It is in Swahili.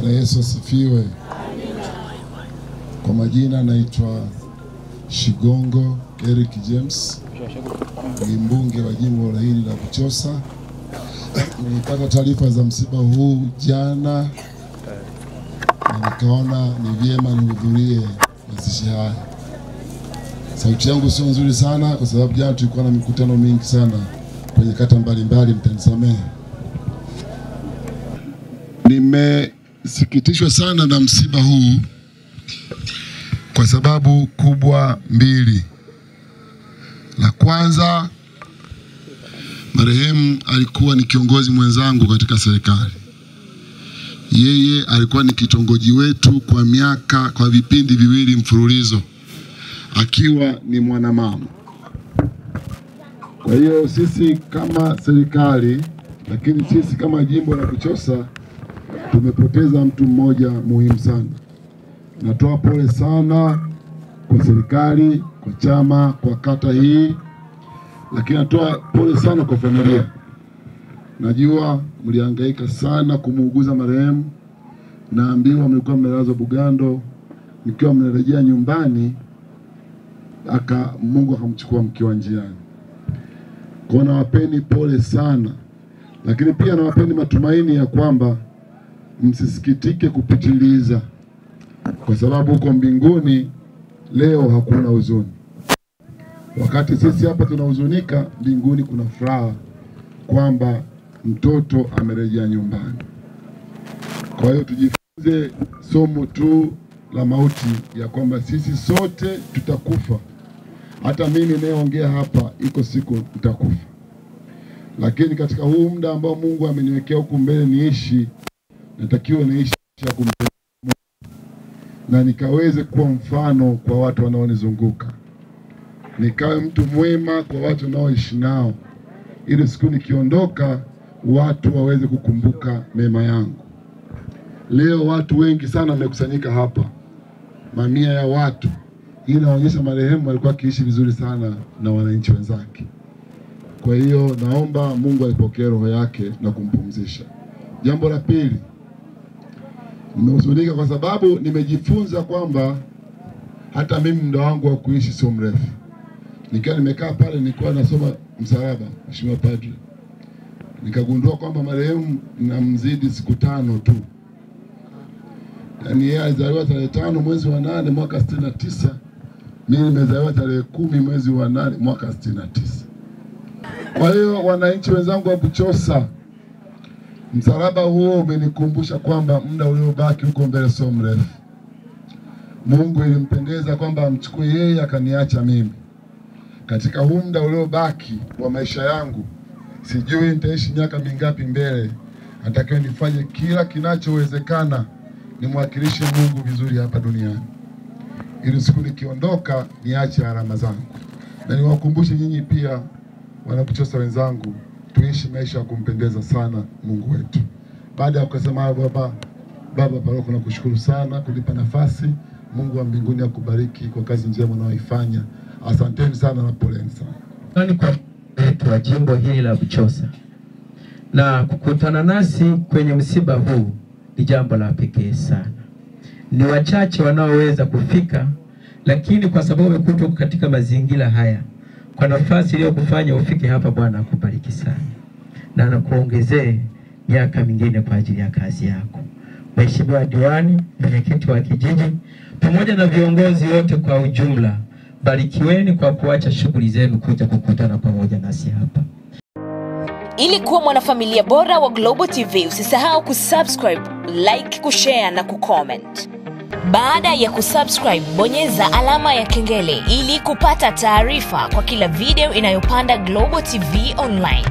Bwana Yesu asifiwe. Kwa majina naitwa Shigongo Eric James, ni mbunge wa jimbo la hili la Buchosa. Nilipata taarifa za msiba huu jana na nikaona ni vyema nihudhurie mazishi haya. Sauti yangu sio nzuri sana kwa sababu jana tulikuwa na mikutano mingi sana kwenye kata mbalimbali, mtanisamehe. Nimesikitishwa sana na msiba huu kwa sababu kubwa mbili. La kwanza, marehemu alikuwa ni kiongozi mwenzangu katika serikali. Yeye alikuwa ni kitongoji wetu kwa vipindi viwili mfululizo, akiwa ni mwanamama. Kwa hiyo sisi kama serikali, lakini sisi kama jimbo la Buchosa, tumepoteza mtu mmoja muhimu sana. Natoa pole sana kwa serikali, kwa chama, kwa kata hii, lakini natoa pole sana kwa familia. Najua mlihangaika sana kumuuguza marehemu. Naambiwa mlikuwa mmelazwa Bugando, mkiwa mnarejea nyumbani Mungu akamchukua mkiwa njiani. Kwa nawapeni pole sana, lakini pia nawapeni matumaini ya kwamba msisikitike kupitiliza, kwa sababu huko mbinguni leo hakuna huzuni. Wakati sisi hapa tunahuzunika, mbinguni kuna furaha kwamba mtoto amerejea nyumbani. Kwa hiyo tujifunze somo tu la mauti ya kwamba sisi sote tutakufa. Hata mimi ninayeongea hapa iko siku nitakufa. Lakini katika huu muda ambao Mungu ameniwekea huku mbele niishi, natakiwa niishi ya kumpenda Mungu, na nikaweze kuwa mfano kwa watu wanaonizunguka. Nikawe mtu mwema kwa watu wanaoishi nao, ili siku nikiondoka watu waweze kukumbuka mema yangu. Leo watu wengi sana wamekusanyika hapa, mamia ya watu. Hii inaonyesha marehemu alikuwa akiishi vizuri sana na wananchi wenzake. Kwa hiyo naomba Mungu aipokee roho yake na kumpumzisha. Jambo la pili, nimehuzunika kwa sababu nimejifunza kwamba hata mimi muda wangu wa kuishi sio mrefu. Nikiwa nimekaa pale nilikuwa nasoma msalaba, Mheshimiwa Padri, nikagundua kwamba marehemu namzidi siku 5 tu. Yaani yeye alizaliwa tarehe 5 mwezi wa 8 mwaka 69, mimi nimezaliwa tarehe 10 mwezi wa 8 mwaka 69. Kwa hiyo wananchi wenzangu wa Buchosa, msalaba huo umenikumbusha kwamba muda uliobaki huko mbele sio mrefu. Mungu ilimpendeza kwamba amchukue yeye akaniacha mimi. Katika huu muda uliobaki wa maisha yangu, sijui nitaishi miaka mingapi mbele, natakiwa nifanye kila kinachowezekana nimwakilishe Mungu vizuri hapa duniani, ili siku nikiondoka niache alama zangu. Na niwakumbushe nyinyi pia Wanabuchosa wenzangu, tuishi maisha ya kumpendeza sana Mungu wetu. Baada ya kusema baba paroko, nakushukuru sana kunipa nafasi. Mungu wa mbinguni akubariki kwa kazi njema unayoifanya. Asanteni sana na poleni sana. Ni kwa wetu wa jimbo hili la Buchosa, na kukutana nasi kwenye msiba huu ni jambo la pekee sana. Ni wachache wanaoweza kufika, lakini kwa sababu umekuta katika mazingira haya, kwa nafasi iliyokufanya ufike hapa, Bwana akubariki sana na anakuongezee miaka mingine kwa ajili ya kazi yako. Mheshimiwa diwani, mwenyekiti wa kijiji, pamoja na viongozi wote kwa ujumla, barikiweni kwa kuacha shughuli zenu kuja kukutana pamoja nasi hapa. Ili kuwa mwanafamilia bora wa Global TV, usisahau kusubscribe, like, kushare na kucomment. Baada ya kusubscribe, bonyeza alama ya kengele ili kupata taarifa kwa kila video inayopanda Global TV Online.